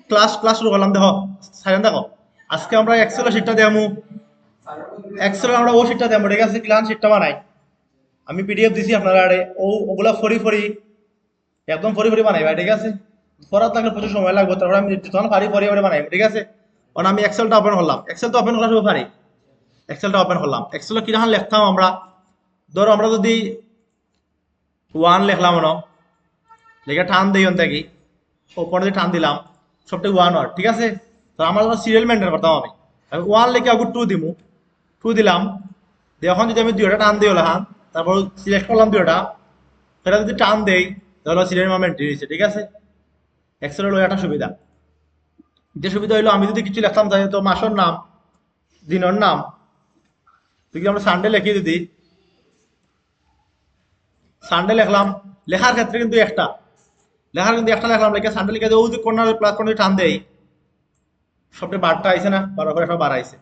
Class class শুরু করলাম দেখো সাইলেন্ট দেখো আজকে আমরা এক্সেল শিটটা দেবো এক্সেল আমরা ও শিটটা দেবো ঠিক আছে ক্লাস শিটটা বানাই আমি পিডিএফ দিছি আপনারা আরে ওগুলা ফরি ফরি একদম ফরি ফরি বানাইবা ঠিক আছে পড়ার থাকলে প্রচুর সময় লাগবে তারপর আমি যখন পারি ফরি ফরি বানাই ঠিক আছে কারণ আমি এক্সেলটা ওপেন করলাম এক্সেল তো ওপেন করা সব পারি এক্সেলটা ওপেন করলাম এক্সেলে কিরকম লিখতাম আমরা ধরো আমরা যদি ওয়ান লিখলাম না লিখে টান দিই থাকি ওপরে দিয়ে টান দিলাম সবটাই ওয়ান ওয়ার্ড ঠিক আছে তো আমার যখন সিরিয়াল মেনটেন করতাম আমি আমি ওয়ান লিখে আগে টু দিমু টু দিলাম দিয়ে এখন যদি আমি দুইটা টান দিই হলাম তারপর সিলেক্ট করলাম দুইটা সেটা যদি টান দেই তাহলে সিরিয়াল মেনটেন হয়েছে ঠিক আছে এক্সেলের ওই একটা সুবিধা যে সুবিধা হইলো আমি যদি কিছু লিখতাম তাহলে তো মাসের নাম দিনের নাম যদি আমরা সানডে লিখি যদি সানডে লিখলাম লেখার ক্ষেত্রে কিন্তু একটা লিখলাম লিখে সানডে লিখে দিয়ে ওই যে কর্নার প্লাস কর্নার টান দেই সবটা বারটা আইছে না বারো করে একটা বার আইছে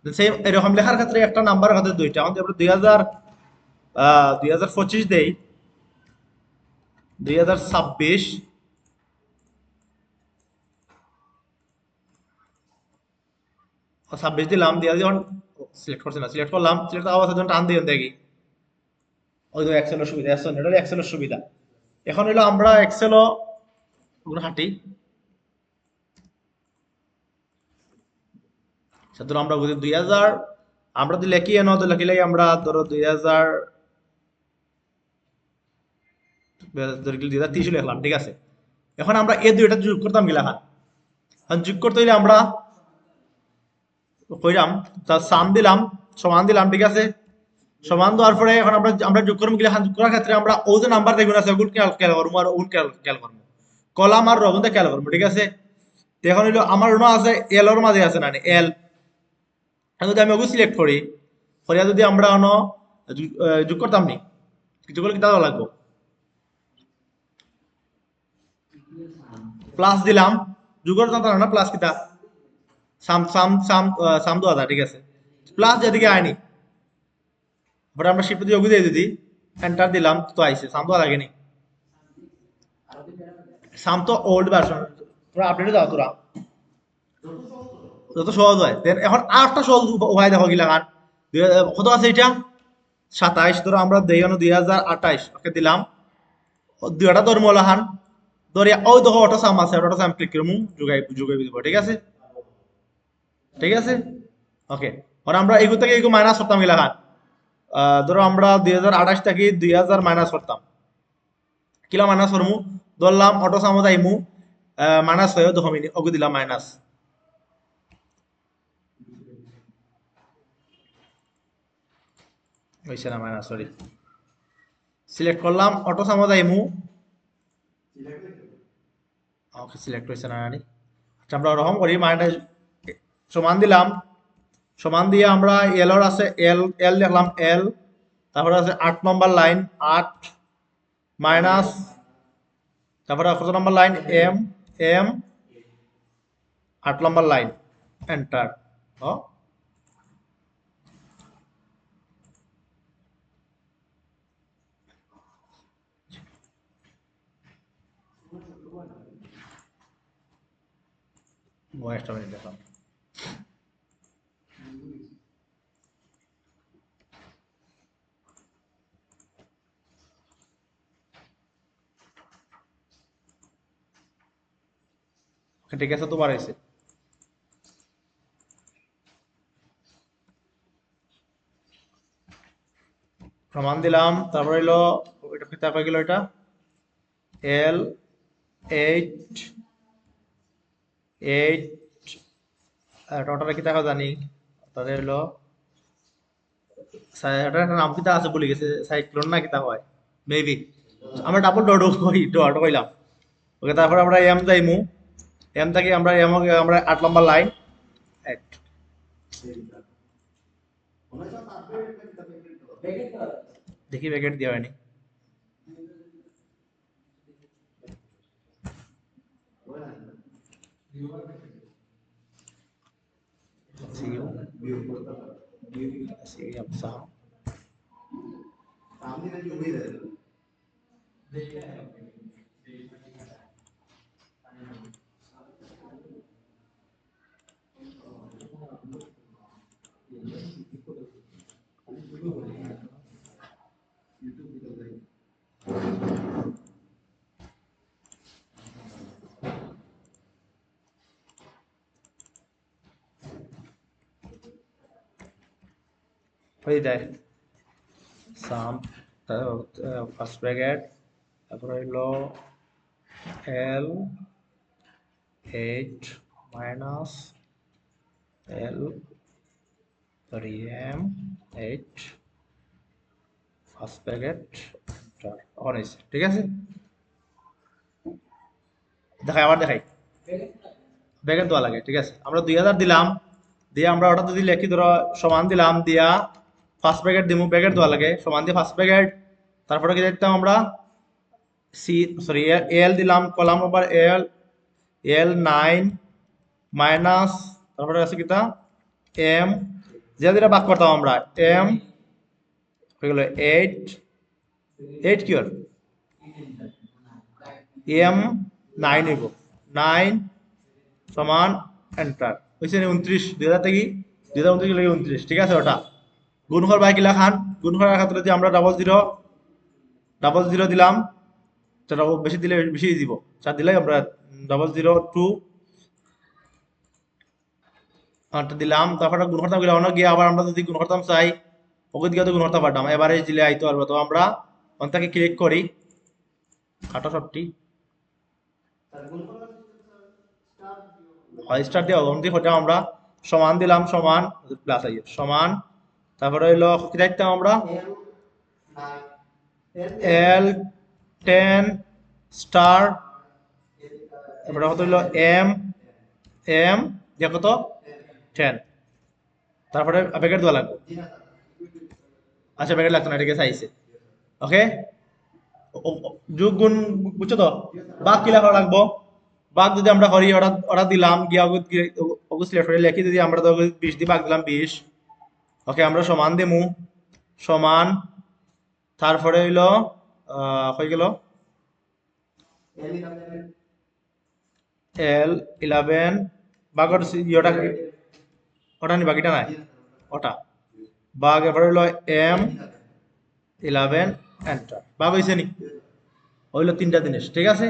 সেম এরকম লেখার ক্ষেত্রে একটা নাম্বার হাতে দুইটা আমাদের আমরা 2025 দেই 2026 26 দিলাম দিয়ে যখন সিলেক্ট করছি না সিলেক্ট করলাম সিলেক্ট আওয়াজ যখন টান দিয়ে দেখি ওই তো এক্সেলের সুবিধা এটা এক্সেলের সুবিধা এখন হলো আমরা এক্সেলও ওগুলো হাঁটি ধরো আমরা বুঝি 2000 আমরা যদি লেখি এনো তো লেখিলে আমরা ধরো 2030 লিখলাম ঠিক আছে এখন আমরা এই দুইটা যোগ করতাম গিলা খান যোগ করতে হইলে আমরা কইরাম তার সাম দিলাম সমান দিলাম ঠিক আছে সমান দেওয়ার পরে এখন আমরা যোগ করবো গিলা খান যোগ করার ক্ষেত্রে আমরা ও যে নাম্বার দেখুন আছে ওগুলো খেয়াল করবো আর ওগুলো খেয়াল করবো কলাম আর রবনটা খেয়াল করবো ঠিক আছে তো এখন হইলো আমার ওনা আছে এল ওর মাঝে আছে না এল যদি আমি ওগুলো সিলেক্ট করি করিয়া যদি আমরা অন যোগ করতাম নি কিছু করলে কি দেওয়া লাগবো প্লাস দিলাম যুগের যন্ত্র না প্লাস কিতা সাম সাম সাম সাম দেওয়া যায় ঠিক আছে প্লাস যেদিকে আয়নি বাট আমরা শিফট দিয়ে ওগুলো দিয়ে দিদি এন্টার দিলাম তো আইছে সাম দেওয়া লাগেনি সাম তো ওল্ড ভার্সন তোরা আপডেটে যাও তোরা যত সহজ হয় দেন এখন আরেকটা সহজ উপায় দেখো গিলা খান কত আছে এটা 27 ধরো আমরা দেই 2028 ওকে দিলাম দুইটা ধর্ম লাহান ধরে ওই দেখো অটো সাম আছে অটো সাম ক্লিক করমু যোগাই দিব ঠিক আছে ঠিক আছে ওকে আর আমরা এগু থেকে এগু মাইনাস করতাম গিলা খান ধরো আমরা 2028 থেকে 2000 মাইনাস করতাম কিলা মাইনাস করমু ধরলাম অটো সামত আইমু মাইনাস হয়ে দেখো মিনি ওগু দিলাম মাইনাস হইছে না মাইনাস সরি সিলেক্ট করলাম অটো সামত আইমু ওকে সিলেক্ট হইছে না জানি আচ্ছা আমরা ওরকম করি মাইনাস সমান দিলাম সমান দিয়ে আমরা এল এর আছে এল এল লিখলাম এল তারপরে আছে 8 নম্বর লাইন 8 মাইনাস তারপরে কত নম্বর লাইন এম এম 8 নম্বর লাইন এন্টার ও একটা মিনিট দেখলাম ঠিক আছে তো বাড়াইছে সমান দিলাম তারপর হইলো এটা কিতা কই গেল এটা এল 8 8 টোটাল কিতা কথা জানি তাহলে হইলো এটার একটা নাম কিতা আছে বলে গেছে সাইক্লোন না কিতা হয় মেবি আমরা ডাবল ডট ডট কইলাম ওকে তারপর আমরা এম যাইমু এম থেকে আমরা এম আমরা 8 নম্বর লাইন 8 দেখি ব্যাকেট দেওয়া হয়নি হয়ে যায় সাম ফার্স্ট ব্র্যাকেট তারপরে হইলো L 8 minus L sorry M 8 first bracket on হয়েছে ঠিক আছে দেখাই আবার দেখাই ব্র্যাকেট দেওয়া লাগে ঠিক আছে আমরা 2000 দিলাম দিয়ে আমরা ওটা যদি লিখি ধরো সমান দিলাম দিয়া ফার্স্ট ব্র্যাকেট দিমু ব্র্যাকেট দেওয়া লাগে সমান দিয়ে ফার্স্ট ব্র্যাকেট তারপরে কি দিতাম আমরা সি সরি এল দিলাম কলাম নাম্বার এল এল 9 মাইনাস তারপরে আছে কিটা এম যেটা ভাগ করতাম আমরা এম হয়ে গেল 8 8 কি হল এম 9 হইব 9 সমান এন্টার হয়েছে 29 2000 থেকে 2029 লাগে 29 ঠিক আছে ওটা গুণফল বাই কিলা খান গুণফলের ক্ষেত্রে যদি আমরা ডাবল জিরো দিলাম সেটা বেশি দিলে বেশি দিব 4 দিলে আমরা 002 আটটা দিলাম তারপরে গুণ করতাম গেলে অনেক গিয়ে আবার আমরা যদি গুণ করতাম চাই ওকে দিকে তো গুণ করতে পারতাম এবারে দিলে আইতে পারবো তো আমরা ওখানটাকে ক্লিক করি 68 হয় স্টার দিয়ে অবন্তি হতে আমরা সমান দিলাম সমান প্লাস আই সমান তারপরে হইলো কি দিতাম আমরা এল 10 স্টার তারপরে কত হইলো এম এম দিয়ে কত 10 তারপরে প্যাকেট দেওয়া লাগবে আচ্ছা প্যাকেট লাগতো না ঠিক আছে আইছে ওকে যোগ গুণ বুঝছো তো বাঘ কিলা করা লাগবো বাঘ যদি আমরা করি ওরা ওরা দিলাম গিয়া অবশ্যই লেখি যদি আমরা তো 20 দিয়ে বাঘ দিলাম 20 ওকে আমরা সমান দেমু সমান তারপরে হইলো হয়ে গেল এল 11 বাঘর ইয়েটা ওটা নি বাকিটা নাই ওটা বাঘ এরপরে হইলো এম 11 এন্টার বাঘ হয়েছে নি হইলো তিনটা জিনিস ঠিক আছে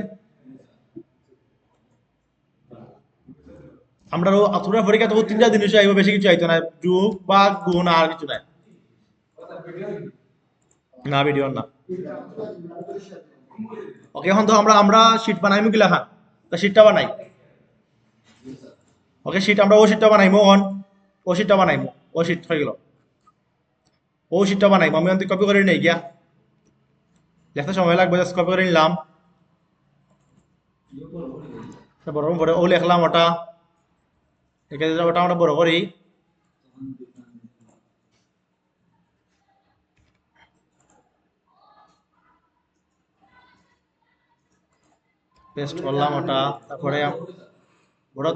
আমরা তোমরা পরীক্ষা তবু তিনটা জিনিস আইব বেশি কিছু আইতো না যোগ বা গুণ আর কিছু নাই না ভিডিও না ওকে এখন তো আমরা আমরা শীট বানাইমু কি লেখা তা শীটটা বানাই ওকে শীট আমরা ও শীটটা বানাইমু অন ও শীটটা বানাইমু ও শীট হয়ে গেল ও শীটটা বানাইমু আমি অন্তি কপি করে নেই গিয়া লিখতে সময় লাগবে জাস্ট কপি করে নিলাম বড় বড় ও লিখলাম ওটা এখানে ওটা আমরা বড় করি পেস্ট করলাম ওটা তারপরে বড়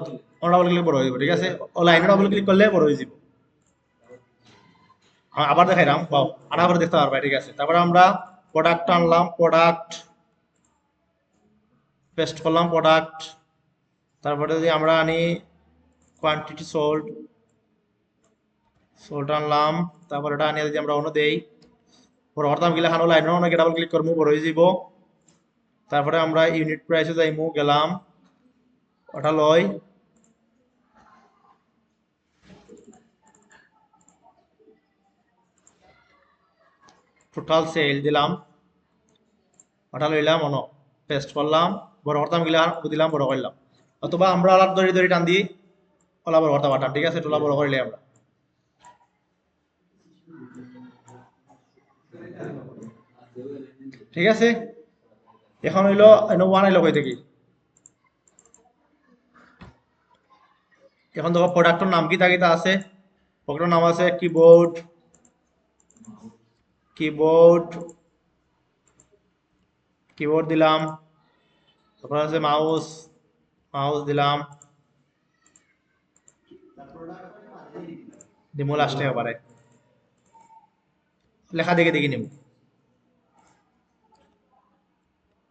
ওটা বলে ক্লিক বড় হয়ে যাবে ঠিক আছে ও লাইনটা ডাবল ক্লিক করলে বড় হয়ে যাবে আবার দেখাইলাম বাও আনা করে দেখতে পারবে ঠিক আছে তারপরে আমরা প্রোডাক্ট আনলাম প্রোডাক্ট পেস্ট করলাম প্রোডাক্ট তারপরে যদি আমরা আনি কোয়ান্টিটি সোল্ড সোল্ড আনলাম তারপরে এটা আনিয়ে যদি আমরা অন্য দেই বড় করতাম গেলে খানো লাইন অনেক ডাবল ক্লিক করবো বড় হয়ে যাব তারপরে আমরা ইউনিট প্রাইসে যাইমু গেলাম ওটা লয় টোটাল সেল দিলাম ওটা লইলাম অন পেস্ট করলাম বড় করতাম গেলে দিলাম বড় করলাম অথবা আমরা আলাপ দড়ি দড়ি টান দিই ওলা বড় করতে পারতাম ঠিক আছে টোলা বড় করলে আমরা ঠিক আছে এখন হইলো ওয়ান আইলো কই থেকে এখন দেখো প্রোডাক্টের নাম কি তাগিতা আছে প্রোডাক্টের নাম আছে কিবোর্ড কিবোর্ড কিবোর্ড দিলাম তারপর আছে মাউস মাউস দিলাম দিমু লাস্টে এবারে লেখা দেখে দেখে নিব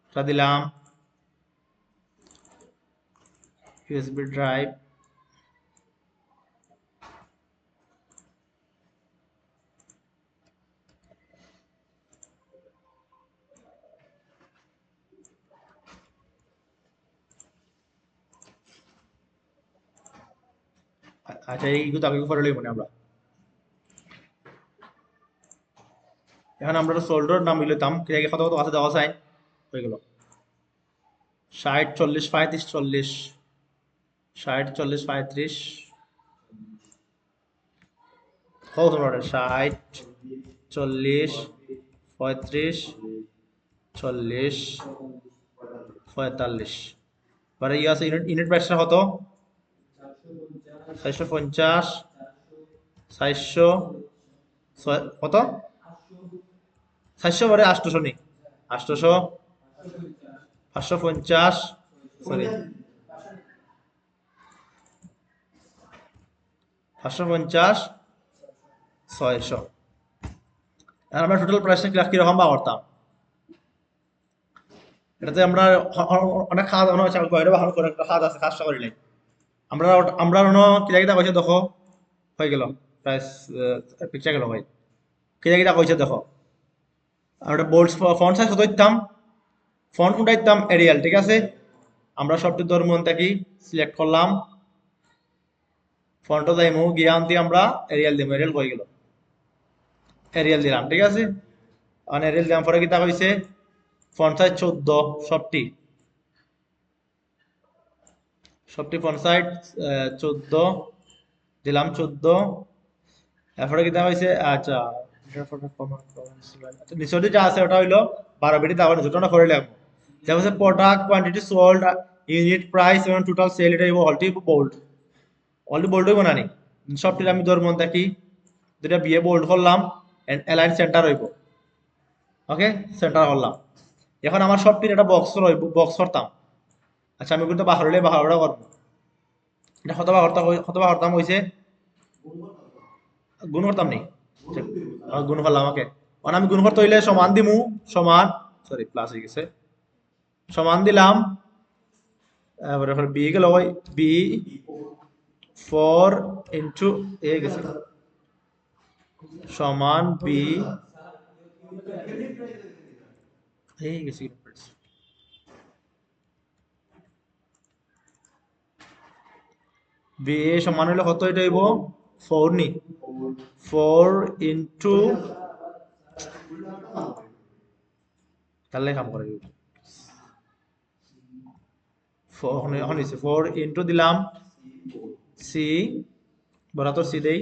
এটা দিলাম ইউএসবি ড্রাইভ আচ্ছা এইগুলো আগে করে লইব না আমরা এখন আমরা সোল্ডার নাম লিখতাম কত কত আছে দেওয়া যায় হয়ে গেল 60 40 35 40 60 40 35 কত তোমরা 60 40 35 40 45 এবারে ইয়ে আছে ইউনিট ইউনিট প্রাইসটা কত 450 400 কত 400 বারে 800 নি 800 550 সরি 550 600 আর আমরা টোটাল প্রাইসটা কিরকম বা করতাম এটাতে আমরা অনেক খাওয়া দাওয়া আছে বাইরে ভালো করে একটা খাওয়া আছে কাজটা করিলে আমরা আমরা কিলা কিটা কইছে দেখো হয়ে গেল প্রাইস পিকচার গেল ভাই কিলা কিটা কইছে দেখো আমরা বোল্ড ফন্ট সাইজ কত দিতাম ফন্ট কোনটা দিতাম এরিয়াল ঠিক আছে আমরা সবটি ধর্মন থাকি সিলেক্ট করলাম ফন্টও যাইমু গিয়ে আনতে আমরা এরিয়াল দিমু এরিয়াল হয়ে গেল এরিয়াল দিলাম ঠিক আছে আর এরিয়াল দিলাম পরে কিটা কইছে ফন্ট সাইজ 14 সবটি সবটি ফন্ট সাইজ 14 দিলাম 14 এরপরে কিটা হইছে আচ্ছা নিচে যা আছে ওটা হইলো 12 বিটি তারপর নিচেটা করে লিখবো যেমন হচ্ছে product quantity sold unit price এবং টোটাল সেল এটা হইব অলটি বোল্ড অলটি বোল্ড হইব না নি সবটি আমি ধর মন থাকি দুটা বিয়ে বোল্ড করলাম এন্ড অ্যালাইন সেন্টার হইব ওকে সেন্টার করলাম এখন আমার সবটির একটা বক্স রইব বক্স করতাম আচ্ছা আমি কিন্তু বাহারলে বাহারটা করব এটা কতবার করতাম হইছে গুণ করতাম নি গুণ করলাম ওকে মানে আমি গুণ করতে হইলে সমান দিমু সমান সরি প্লাস হয়ে গেছে সমান দিলাম এবারে বি গেল ওই বি 4 ইনটু এ গেছে সমান বি এই গেছে বি এ সমান হইলে কত এটা হইব 4 নি 4 ইনটু তাহলে কাম করে 4 ইনটু দিলাম সি বরাবর সি দেই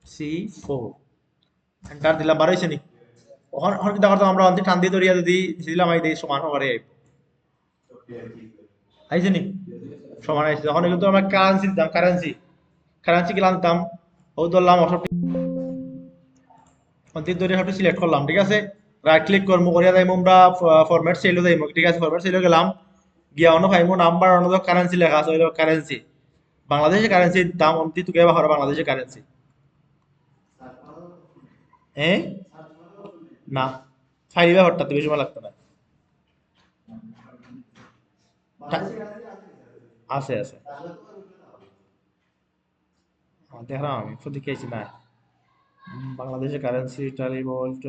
সি 4 এন্টার দিলাম বার হইছে নি এখন কি করতাম আমরা অন্তি টান দিয়ে দরিয়া যদি দিলাম আই দেই সমান করে আইছে নি সমান আইছে তখন কিন্তু আমরা কারেন্সি দিতাম কারেন্সি কারেন্সি কি আনতাম ও ধরলাম অন্তি দরিয়া সবটি সিলেক্ট করলাম ঠিক আছে রাইট ক্লিক করবো করিয়া যাইমু আমরা ফরম্যাট সেলও যাইমু ঠিক আছে ফরম্যাট সেলও গেলাম গিয়া অন্য পাইমু নাম্বার অন্য কারেন্সি লেখা আছে হইলো কারেন্সি বাংলাদেশের কারেন্সি দাম অন্তি তুকে বা বাংলাদেশের কারেন্সি হ্যাঁ না ফাইলিবা হঠাৎ বেশি সময় লাগতো না আছে আছে দেখলাম আমি তো দেখেছি না বাংলাদেশের কারেন্সি ইটালি ভোল্ট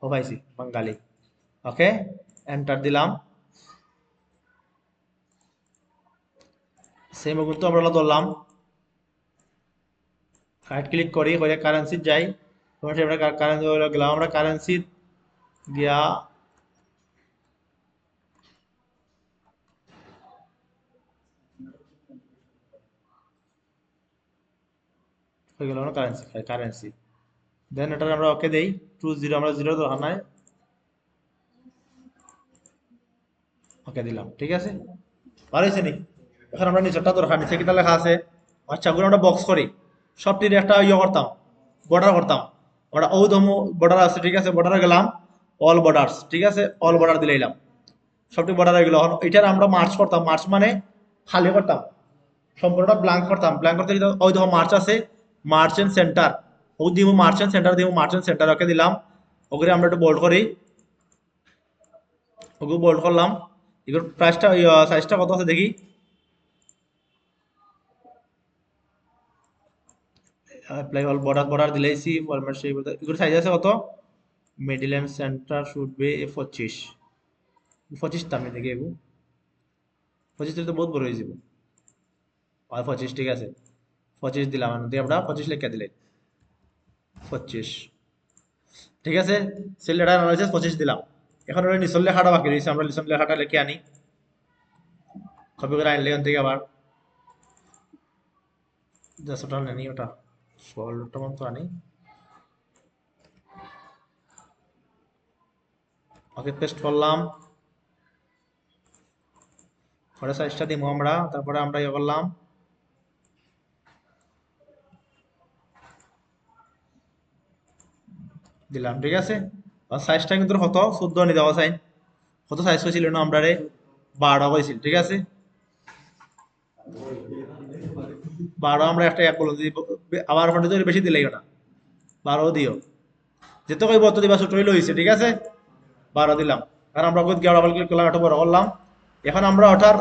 ও পাইছি বাঙালি ওকে এন্টার দিলাম সেম কিন্তু আমরা ধরলাম রাইট ক্লিক করি করে কারেন্সি যাই আমরা কারেন্সি গেলাম আমরা কারেন্সি গিয়া হয়ে গেল কারেন্সি কারেন্সি দেন এটা আমরা ওকে দেই 20 আমরা 0 দরকার নাই ওকে দিলাম ঠিক আছে পারইছে নি এখন আমরা নিচেরটা দরকার নিচে কিটা লেখা আছে আচ্ছা গুলো আমরা বক্স করি সবটির একটা ইয়ে করতাম বর্ডার করতাম আমরা ঔদম বর্ডার আছে ঠিক আছে বর্ডারে গেলাম অল বর্ডারস ঠিক আছে অল বর্ডার দিলাম সবটি বর্ডার হয়ে গেল এটার আমরা মার্চ করতাম মার্চ মানে খালি করতাম সম্পূর্ণটা ব্ল্যাঙ্ক করতাম ব্ল্যাঙ্ক করতে ওই দেখো মার্চ আছে মার্চ এন্ড সেন্টার ও দিব মার্চ এন্ড সেন্টার দিব মার্চ এন্ড সেন্টার ওকে দিলাম ওকে আমরা একটু বোল্ড করি ওকে বোল্ড করলাম এগুলোর প্রাইসটা সাইজটা কত আছে দেখি অ্যাপ্লাই অল বর্ডার বর্ডার দিলেইছি ফরম্যাট সেই এগুলোর সাইজ আছে কত middle and centre should be 25 25 দামে দেখি এগু 25 তো বহুত বড় হয়ে যাবে আর 25 ঠিক আছে 25 দিলাম দিয়ে আমরা 25 লেখা দিলে 25 ঠিক আছে, সেল ডাটা অ্যানালাইসিস 25 দিলাম। এখন ওই নিচের লেখাটা বাকি রয়েছে, আমরা নিচের লেখাটা লিখে আনি, কপি করে আনলে এখান থেকে আবার জাস্ট ওটা নেনি, ওটা ফল্টটা মতো আনি। ওকে পেস্ট করলাম, পরে সাইজটা দিব আমরা, তারপরে আমরা ইয়ে করলাম দিলাম। ঠিক আছে, আর সাইজটা কিন্তু কত 14 নি দেওয়া সাইন, কত সাইজ হয়েছিল না আমরা রে 12 হয়েছিল। ঠিক আছে, 12 আমরা একটা এক বলুন, যদি আবার ফটো যদি বেশি দিলেই না 12 দিও, যেতে কইব অত দিবা ছোট হইলে হয়েছে। ঠিক আছে, 12 দিলাম। আর আমরা ওগুলো গিয়ে ডাবল ক্লিক করলাম, একটু বড় করলাম। এখন আমরা ওটার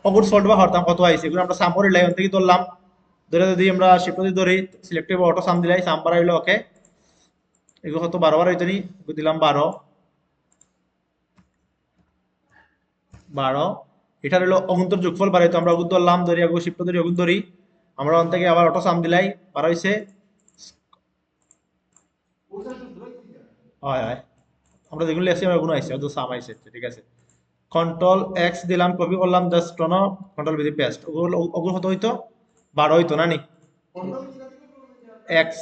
অগুর সল্ট বা হরতাম কত আইছে, এগুলো আমরা সাম করে লাইন থেকে ধরলাম, ধরে যদি আমরা শিফট যদি ধরি সিলেক্ট করব অটো সাম দিলাই, সাম বাড়াইলো ওকে, এগুলো কত 12 বার হইতো নি, দিলাম 12 12। এটা হলো অগুন্তর যোগফল বাড়াইতো, আমরা অগুন ধরলাম, ধরি আগুন শিফট ধরি অগুন ধরি, আমরা অন থেকে আবার অটো সাম দিলাই, বাড়া হইছে। হয় হয়, আমরা যেগুলো লেখছি আমরা ওগুলো আইছে, ওগুলো সাম আইছে। ঠিক আছে, কন্ট্রোল এক্স দিলাম, কপি করলাম, জাস্ট কন্ট্রোল ভিদি পেস্ট, ওগুলো ওগুলো কত হইতো 12 হইতো না নি, এক্স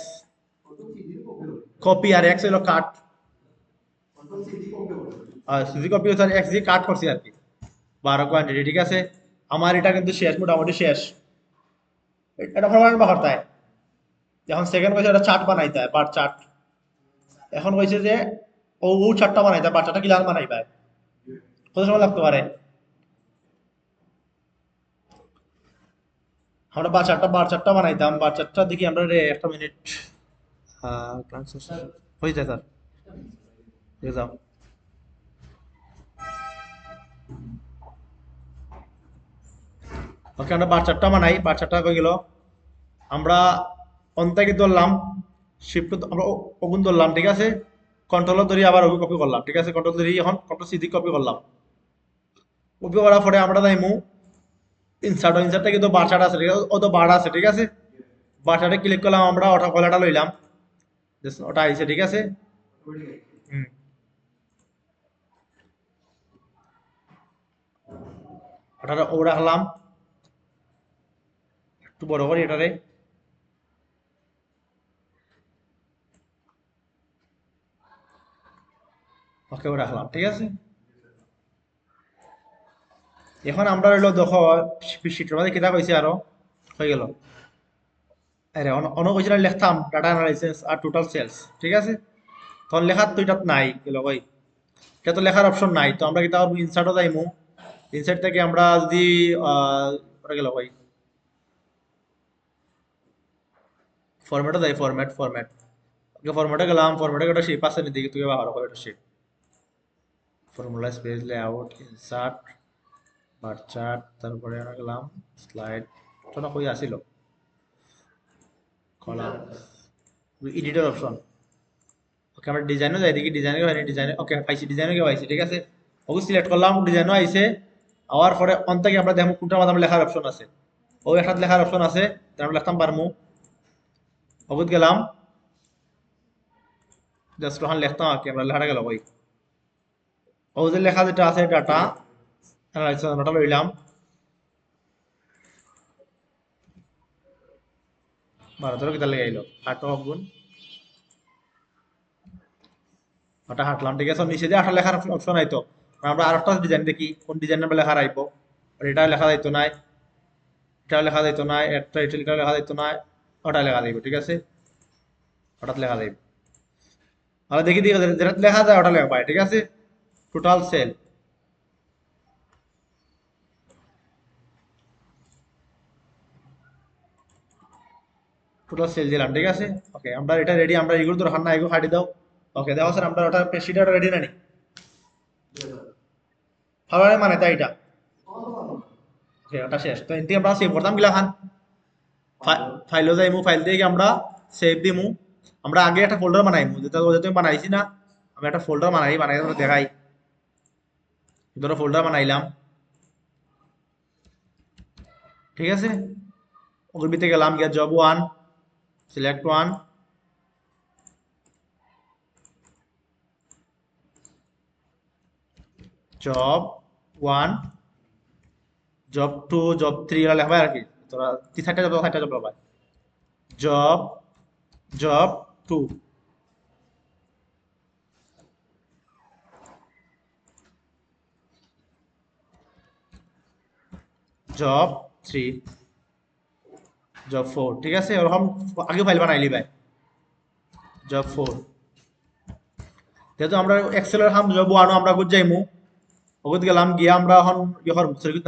কপি আর এক্স হইলো কাট, আর সুজি কপি হচ্ছে এক্স দিয়ে কাট করছি আর কি, 12 কোয়ান্টিটি। ঠিক আছে, আমার এটা কিন্তু শেষ, মোটামুটি শেষ। এটা ফরমাট বা হরতায় এখন সেকেন্ড কইছে এটা চার্ট বানাইতে হয়, বার চার্ট। এখন কইছে যে ও ও চার্টটা বানাইতে হয়, বার চার্টটা কিলার বানাইবে, কত সময় লাগতে পারে। আমরা বার চার্টটা বানাইতাম, বার চার্টটা দেখি আমরা রে একটা মিনিট, হয়ে যায় স্যার, হয়ে যাও। ওকে, আমরা বার চার্টটা বানাই, বার চার্টটা কই গেল, আমরা অন্তাকে ধরলাম, শিফট আমরা ওগুন ধরলাম। ঠিক আছে, কন্ট্রোল ধরি আবার ওগুন কপি করলাম। ঠিক আছে, কন্ট্রোল ধরি এখন কন্ট্রোল সি দিয়ে কপি করলাম, কপি করার পরে আমরা যাইমু ইনসার্ট, ইনসার্টটা কিন্তু বার চার্ট আছে, ঠিক আছে, ও তো বার আছে। ঠিক আছে, বার চার্টে ক্লিক করলাম, আমরা ওটা কলাটা লইলাম, ওটা আইছে। ঠিক আছে, হুম, ওটা ওটা হলাম, একটু বড় করি এটারে, ওকে ওটা হলাম। ঠিক আছে, এখন আমরা হইলো দেখো শিটের মধ্যে কিতা কইছে আরো হয়ে গেল, আরে অন কইছিল লিখতাম ডাটা অ্যানালাইসিস আর টোটাল সেলস। ঠিক আছে, তখন লেখার তো এটাত নাই গেল কই, এটা তো লেখার অপশন নাই, তো আমরা কিতা করবো ইনসার্টও যাইমু, ইনসার্ট থেকে আমরা যদি ওটা গেল কই ফরম্যাটও যাই, ফরম্যাট ওকে ফরম্যাটে গেলাম, ফরম্যাটে একটা শেপ আছে নিদিকে তুই ব্যবহার করে একটা shape, formula space layout insert bar chart, তারপরে আমরা গেলাম স্লাইড, ওটা কই আসিল কলাম, এডিটর অপশন। ওকে, আমরা ডিজাইনও যাই দেখি, ডিজাইনে হয়নি, ডিজাইনে ওকে পাইছি, ডিজাইনে কেউ আইছে। ঠিক আছে, ওকে সিলেক্ট করলাম, ডিজাইনও আইছে। আওয়ার পরে অন থেকে আমরা দেখবো কোনটার মধ্যে আমরা লেখার অপশন আছে, ও একটা লেখার অপশন আছে, তাই আমরা লিখতাম পারমু, ওগুত গেলাম, জাস্ট ওখানে লিখতাম আর কি, আমরা লেখাটা গেল কই, ও যে লেখা যেটা আছে ডাটা অ্যানালাইসিস ওটা লইলাম, ভারতেরও কিতা লেগে আইলো আটো গুণ, ওটা হাঁটলাম। ঠিক আছে, নিচে যে আটা লেখার অপশন আইতো, আমরা আর একটা ডিজাইন দেখি কোন ডিজাইন আমরা লেখা রাখবো, এটা লেখা যাইতো না, এটা লেখা যাইতো না, এটা এটা লেখা যাইতো না, ওটা লেখা যাইব। ঠিক আছে, হঠাৎ লেখা যাইব, আমরা দেখি দেখি যেটা লেখা যায় ওটা লেখা পাই। ঠিক আছে, টোটাল সেল, টোটাল সেল দিলাম। ঠিক আছে, ওকে আমরা এটা রেডি, আমরা এগুলো তো রাখার না, এগুলো হাঁটি দাও। ওকে দেখো স্যার, আমরা ওটা পেশিটা রেডি না নি, ভালো মানে তাই এটা, ওকে ওটা শেষ। তো এনতে আমরা সেভ করতাম গিলা খান, ফাইলও যাইমু, ফাইল দিয়ে আমরা সেভ দিমু। আমরা আগে একটা ফোল্ডার বানাইমু, যেটা যেটা আমি বানাইছি না, আমি একটা ফোল্ডার বানাই তোমরা দেখাই, ধরো ফোল্ডার বানাইলাম। ঠিক আছে, ওর ভিতরে গেলাম, গিয়া job one, select one, job 1 job 2 job 3 এগুলো লেখা আর কি তোরা 3 4টা জব পাবা জব জব 2 জব 3 জব 4 ঠিক আছে এরকম আগে ফাইল বানাইলি ভাই জব 4 যেহেতু আমরা এক্সেলের হাম জব 1 আমরা গুজ যাইমু ওগুত গেলাম গিয়া আমরা এখন ইহর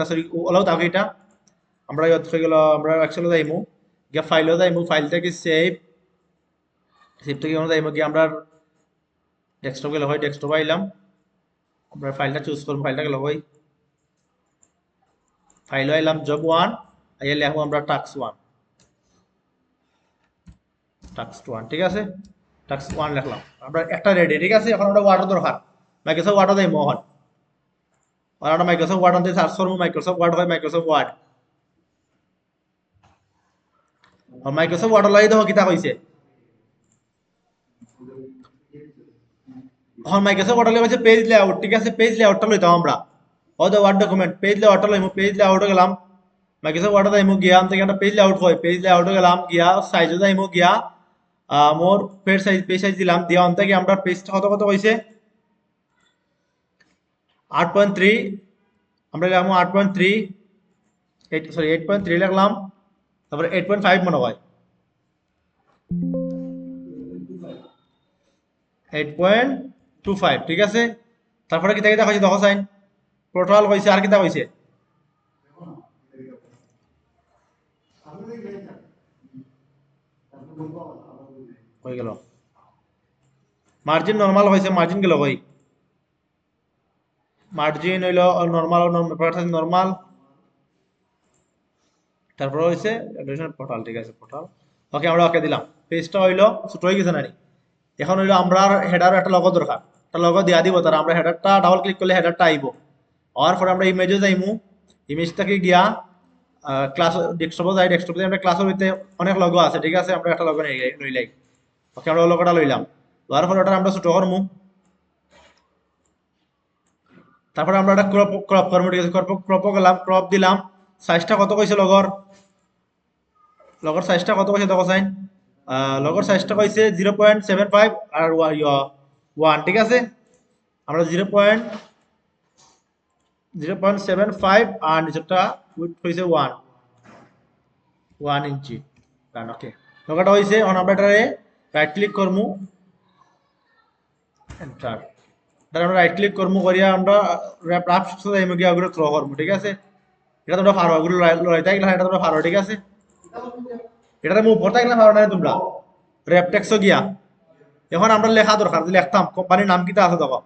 সরি ওলাও তাকে এটা আমরা ইয়ত হয়ে গেল আমরা এক্সেলে যাইমু গিয়া ফাইলও যাইমু ফাইলটাকে সেভ থেকে আমরা যাইমু গিয়া আমরা ডেস্কটপ গেলে হয় ডেস্কটপ আইলাম আমরা ফাইলটা চুজ করব ফাইলটা গেলে হয় ফাইল আইলাম জব 1 আইয়া লিখবো আমরা টাস্ক 1 টাস্ক 1 ঠিক আছে টাস্ক 1 লিখলাম আমরা একটা রেডি ঠিক আছে এখন আমরা ওয়ার্ডও দরকার মাইক্রোসফট ওয়ার্ডও যাইমু এখন আর আমরা মাইক্রোসফট ওয়ার্ড আনতে সার্চ করবো মাইক্রোসফট ওয়ার্ড হয় মাইক্রোসফট ওয়ার্ড আর মাইক্রোসফট ওয়ার্ড লাই দেখো কিতা কইছে এখন মাইক্রোসফট ওয়ার্ড কইছে পেজ লেআউট ঠিক আছে পেজ লেআউটটা লইতাম আমরা ও দা ওয়ার্ড ডকুমেন্ট পেজ লেআউটটা লইমু পেজ লেআউটে গেলাম মাইক্রোসফট ওয়ার্ড যাইমু গিয়া আনতে একটা পেজ লেআউট হয় পেজ লেআউটে গেলাম গিয়া সাইজে যাইমু গিয়া মোর পেজ সাইজ দিলাম দিয়া অন থেকে আমরা পেজটা কত কত কইছে 8.3 আমরা লিখলাম 8.3 8.3 লিখলাম তারপরে 8.5 মনে হয় 8.25 ঠিক আছে তারপরে কিতা কিতা কইছে দেখো সাইন টোটাল কইছে আর কিতা কইছে কই গেল মার্জিন নরমাল হইছে মার্জিন গেল কই মার্জিন হইল নরমাল নরমাল তারপরে হইছে পোর্টাল ঠিক আছে পোর্টাল ওকে আমরা ওকে দিলাম পেজটা হইলো ছোট হয়ে গেছে নানি এখন হইলো আমরা হেডার একটা লগো দরকার একটা লগো দিয়া দিব তার আমরা হেডারটা ডাবল ক্লিক করলে হেডারটা আইব আর পরে আমরা ইমেজে যাইমু ইমেজটাকে গিয়া ক্লাস ডেস্কটপে যাই ডেস্কটপে আমরা ক্লাসের ভিতরে অনেক লগো আছে ঠিক আছে আমরা একটা লগো লইলাই ওকে আমরা লগোটা লইলাম লওয়ার পরে ওটা আমরা ছোট করমু তারপরে আমরা একটা ক্রপ করবো ঠিক আছে ক্রপ গেলাম ক্রপ দিলাম সাইজটা কত কইছে লগর সাইজটা কত কইছে দেখো সাইন লগর সাইজটা কইছে 0.75 আর 1 ঠিক আছে আমরা 0.75 আর নিচেরটা উইথ কইছে 1 ইঞ্চি ডান ওকে লগটা হইছে অন আমরা এটারে রাইট ক্লিক করমু এন্টার তারপর আমরা রাইট ক্লিক করমু করিয়া আমরা র‍্যাপ সাথে এমে গিয়া ওগুলো থ্রো করমু ঠিক আছে এটা তোমরা পারো ওগুলো লইতে গেলে এটা তোমরা পারো ঠিক আছে এটা মুভ করতে গেলে পারো না তোমরা র‍্যাপ টেক্সও গিয়া এখন আমরা লেখা দরকার লিখতাম কোম্পানির নাম কিটা আছে দেখো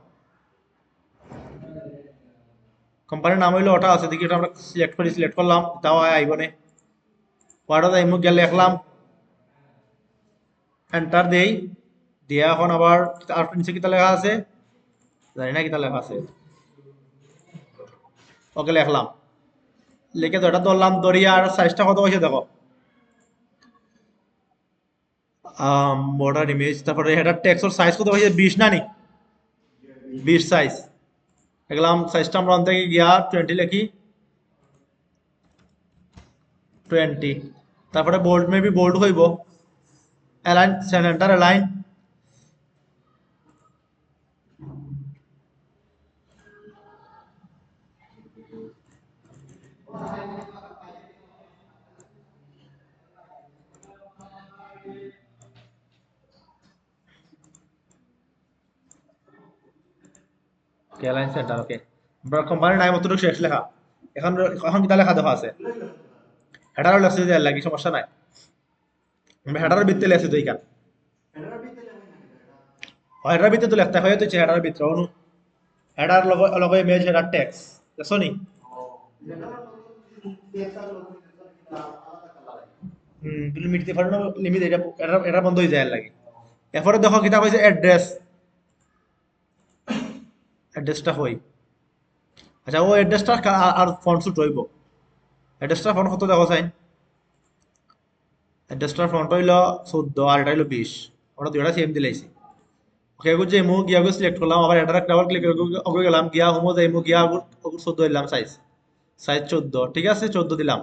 কোম্পানির নাম হইলো ওটা আছে দেখি এটা আমরা সিলেক্ট করলাম তাও আইব না ওয়ার্ডে যাইমু গিয়া লিখলাম এন্টার দেই দিয়া এখন আবার আর নিচে কিটা লেখা আছে জানি না কিটা লেখা আছে ওকে লিখলাম লিখে তো এটা ধরলাম ধরিয়া আর সাইজটা কত হয়েছে দেখো বর্ডার ইমেজ তারপরে হেডার টেক্সট সাইজ কত হয়েছে 20 না নি 20 সাইজ দেখলাম সাইজটা আমরা অন থেকে গিয়া 20 লিখি 20 তারপরে বোল্ড মেবি বোল্ড হইব align centre align align centre okay আমরা কোম্পানির নাম অতটুকু শেষ লেখা এখন এখন কিটা লেখা দেখা আছে হেডারও লেখছে যে লাগি সমস্যা নাই আমরা হেডারের ভিতরে লেখছি তো এইখান হেডারের ভিতরে তো লেখতে হয় তো হেডারের ভিতরে অনু হেডার লগে ইমেজ হেডার টেক্সট দেখছো নি লিমিট দিয়ে ফাড়ানো লিমিট এটা এটা বন্ধ হয়ে যায় লাগে এরপরে দেখো কিটা কইছে অ্যাড্রেসটা হই আচ্ছা ও অ্যাড্রেসটা আর ফন্ট সুট হইব অ্যাড্রেসটার ফন্ট কত দেখো চাই অ্যাড্রেসটার ফন্ট হইল 14 আর এটা হইল 20 আমরা দুইটা সেম দিলাইছি ওকে গুড যাইমু গিয়া গো সিলেক্ট করলাম আবার এটা ডাবল ক্লিক করে ওকে গেলাম গিয়া হোমো যাইমু গিয়া ওকে 14 দিলাম সাইজ সাইজ 14 ঠিক আছে 14 দিলাম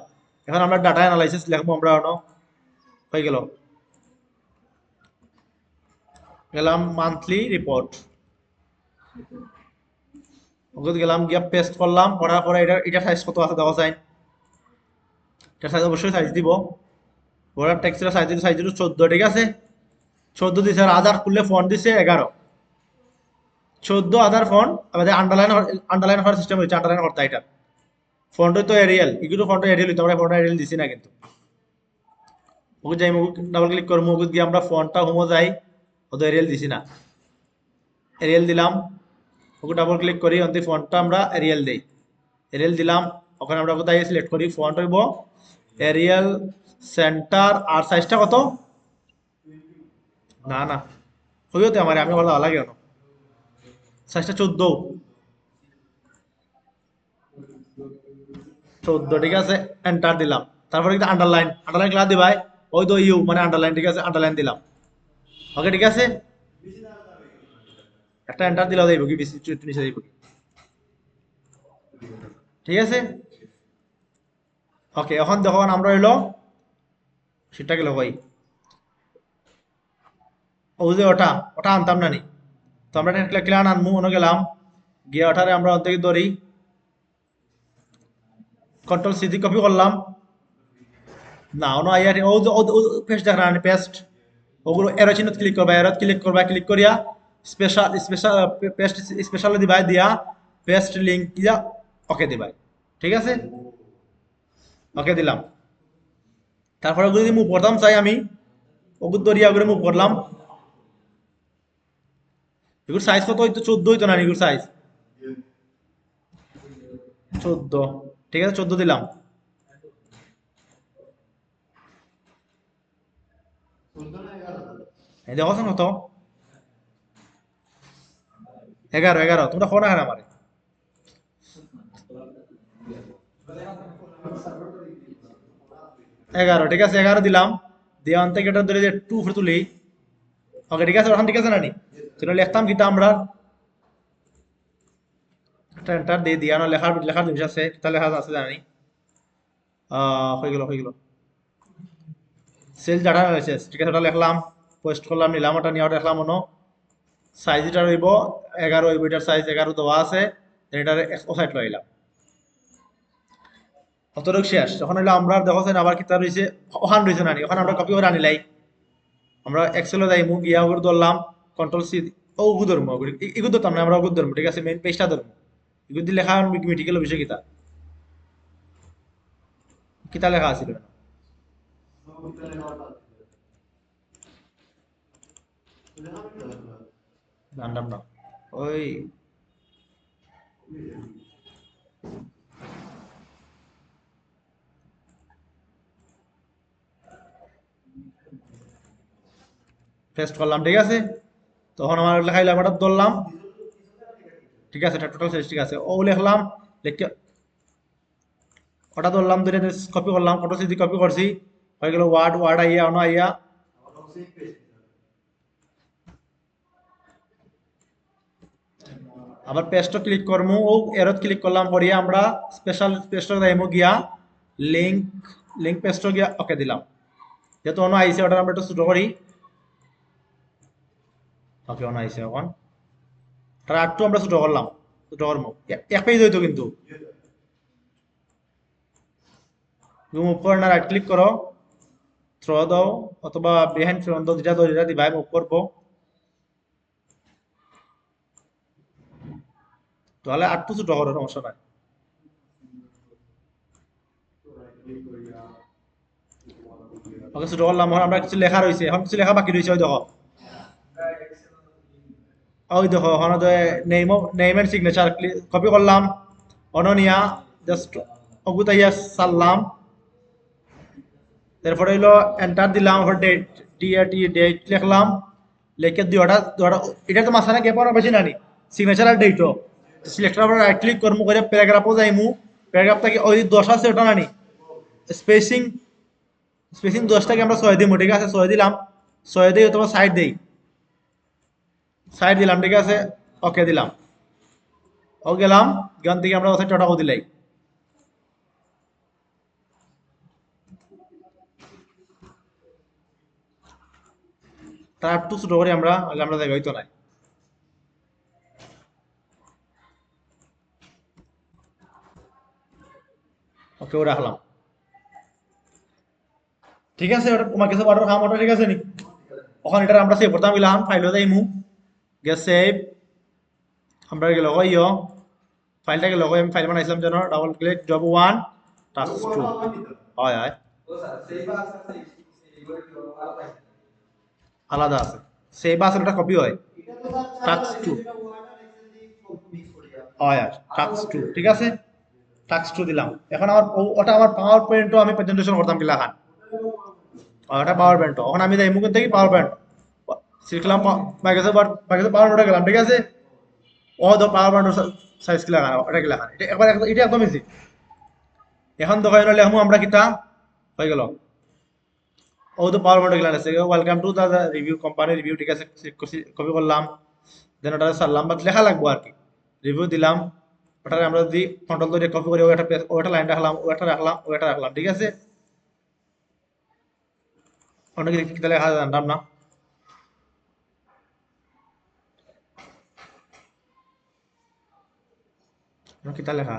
এখন আমরা ডাটা অ্যানালাইসিস লিখবো আমরা হয়ে গেল গেলাম মান্থলি রিপোর্ট ওকে গেলাম গিয়া পেস্ট করলাম করার পরে এটা সাইজ কত আছে দেখা যায় এটা সাইজ অবশ্যই সাইজ দিব বর্ডার টেক্সটের সাইজ দিল 14 ঠিক আছে 14 দিছে আর আধার খুললে ফন্ট দিছে 11 14 আধার ফন্ট আমাদের আন্ডারলাইন হওয়ার সিস্টেম হয়েছে আন্ডারলাইন করতে এটা ফন্ট তো এরিয়াল এগুলো ফন্ট এরিয়াল হইতো আমরা ফন্ট এরিয়াল দিছি না কিন্তু ওকে যাই মুখ ডাবল ক্লিক করবো মুখ দিয়ে আমরা ফন্টটা হোমো যাই ও তো এরিয়াল দিছি না এরিয়াল দিলাম ওকে ডাবল ক্লিক করি অন্তি ফন্টটা আমরা এরিয়াল দেই এরিয়াল দিলাম ওখানে আমরা কোথায় সিলেক্ট করি ফন্ট হইব এরিয়াল সেন্টার আর সাইজটা কত না না হইও তো আমার আমি ভালো লাগে না সাইজটা 14 ঠিক আছে এন্টার দিলাম তারপরে কিন্তু আন্ডারলাইন ক্লাস দিবাই ওই তো ইউ মানে আন্ডারলাইন ঠিক আছে আন্ডারলাইন দিলাম ওকে ঠিক আছে একটা এন্টার দিলেও যাইব কি বেশি নিচে যাইব কি ঠিক আছে ওকে এখন দেখো আমরা হইলো সেটা গেল ভাই ও যে ওটা আনতাম না নি তো আমরা একটা ক্লান আনমু মনে গেলাম গিয়ে ওটারে আমরা অর্ধেক ধরি কন্ট্রোল সি দিয়ে কপি করলাম না অন্য আইয়ার ও পেস্ট দেখা না পেস্ট ওগুলো এরো চিহ্ন ক্লিক করিয়া স্পেশাল পেস্ট স্পেশাল দিবাই দিয়া পেস্ট লিংক দিয়া ওকে দিবাই ঠিক আছে ওকে দিলাম তারপরে ওগুলো যদি মুভ করতাম চাই আমি ওগুলো দরিয়া করে মুভ করলাম এগুলোর সাইজ কত হইতো 14 হইতো না এগুলোর সাইজ 14 ঠিক আছে 14 দিলাম এই দেখো কত 11 তোমরা ফোন আহেন আমারে 11 ঠিক আছে 11 দিলাম দিয়ে অন থেকে এটা ধরে যে 2 উপরে তুলি ওকে ঠিক আছে ওখান ঠিক আছে না নি তাহলে লিখতাম কিতা আমরা একটা এন্টার দিয়ে দিয়া না লেখার জিনিস আছে তা লেখা আছে জানি হয়ে গেল সেল ডাটা অ্যানালাইসিস ঠিক আছে ওটা লিখলাম পোস্ট করলাম নিলাম ওটা নিয়ে ওটা লিখলাম অন্য সাইজ এটা রইব 11 হইব এটার সাইজ 11 দেওয়া আছে এটার ওসাইট লইলাম অতটুক শেষ যখন হইলো আমরা দেখো আবার কিতা রইছে ওখান রইছে না ওখানে আমরা কপি করে আনিলাই আমরা এক্সেলে যাই মুখ ইয়া করে ধরলাম কন্ট্রোল সি ও উগু ধরবো ইগু ধরতাম না আমরা উগু ধরবো ঠিক আছে মেইন পেজটা ধরবো ইগু দিয়ে লেখা মেডিকেল বিষয় কিতা কিতা লেখা আছিল জানতাম না ওই পেস্ট করলাম ঠিক আছে তখন আমার লেখাইলাম ওটা ধরলাম ঠিক আছে এটা টোটাল সাইজ ঠিক আছে ও লিখলাম লিখে ওটা ধরলাম ধরে কপি করলাম কন্ট্রোল সি কপি করছি হয়ে গেল ওয়ার্ড আইয়া অন আইয়া আবার পেস্টও ক্লিক করবো ও এরত ক্লিক করলাম পরে আমরা পেস্ট যাইমু গিয়া লিঙ্ক পেস্টও গিয়া ওকে দিলাম যেহেতু অন্য আইসে ওটা আমরা একটু ছোট করি ওকে অন্য আইসে এখন তার আটটু আমরা ছোট করলাম ছোট করবো এক পেজ হইতো কিন্তু মুভ করে না রাইট ক্লিক করো থ্রো দাও অথবা বিহাইন্ড ফ্রন্ট দাও যেটা দিবাই মুভ করবো তাহলে আটটু ছোট করো সমস্যা নাই ওকে ছোট করলাম আমরা কিছু লেখা রয়েছে এখন কিছু লেখা বাকি রয়েছে ওই দেখো ওখানে নেম এন্ড সিগনেচার কপি করলাম অননিয়া জাস্ট অগুতাইয়া সারলাম তারপরে হইলো এন্টার দিলাম ডেট লিখলাম লিখে এটা তো মাঝখানে গ্যাপ আর বেশি নানি সিগনেচার আর ডেটও সিলেক্টর আবার রাইট ক্লিক করবো করে প্যারাগ্রাফও যাইমু প্যারাগ্রাফ থেকে ওই 10 আছে ওটা নানি স্পেসিং 10টাকে আমরা 6 দিই ঠিক আছে 6 দিলাম 6 দিই অথবা সাইড দেই সাইড দিলাম, ঠিক আছে, ওকে দিলাম, ও গেলাম, এখান থেকে আমরা ওখানে টটাও দিলাই। তার একটু ছোট করে আমরা আগে আমরা জায়গা হইতো নাই। ওকে ও রাখলাম, ঠিক আছে, ওটা তোমার কাছে অর্ডার খাম, ওটা ঠিক আছে নি? ওখানে এটা আমরা সেভ করতাম, গেলাম ফাইলও যাইমু, গিয়ে সেভ, আমরা গেল ইয় ফাইলটাকে লগো আমি ফাইল বানাইছিলাম যেন, ডাবল ক্লিক, জব 1 টাস্ক 2, হয় হয় আলাদা আছে, সেভ আছে, ওটা কপি হয়, টাস্ক 2 হয়, টাস্ক 2, ঠিক আছে, টাস্ক 2 দিলাম। এখন আমার ওটা আমার পাওয়ার পয়েন্টও আমি প্রেজেন্টেশন করতাম কিলা খান, ওটা পাওয়ার পয়েন্ট, এখন আমি যাই মুখ থেকে পাওয়ার পয়েন্ট শিখলাম, মাইক্রোসফট পাওয়ার পয়েন্টে গেলাম, ঠিক আছে, ও তো পাওয়ার পয়েন্ট সাইজ কিলা খান, এটা কিলা খান, এটা একবার এটা একদম ইজি। এখন তো হইলো লেখমু আমরা কিতা হয়ে গেল, ও তো পাওয়ার পয়েন্ট গেলাম আছে, welcome to the review company review, ঠিক আছে, কপি করলাম, দেন ওটা সারলাম, বাট লেখা লাগবো আর কি, রিভিউ দিলাম, ওটারে আমরা যদি কন্ট্রোল ধরে কপি করি, ওটা লাইন রাখলাম, ওটা রাখলাম, ঠিক আছে, অনেকে কিতা লেখা জানতাম না, কিতা লেখা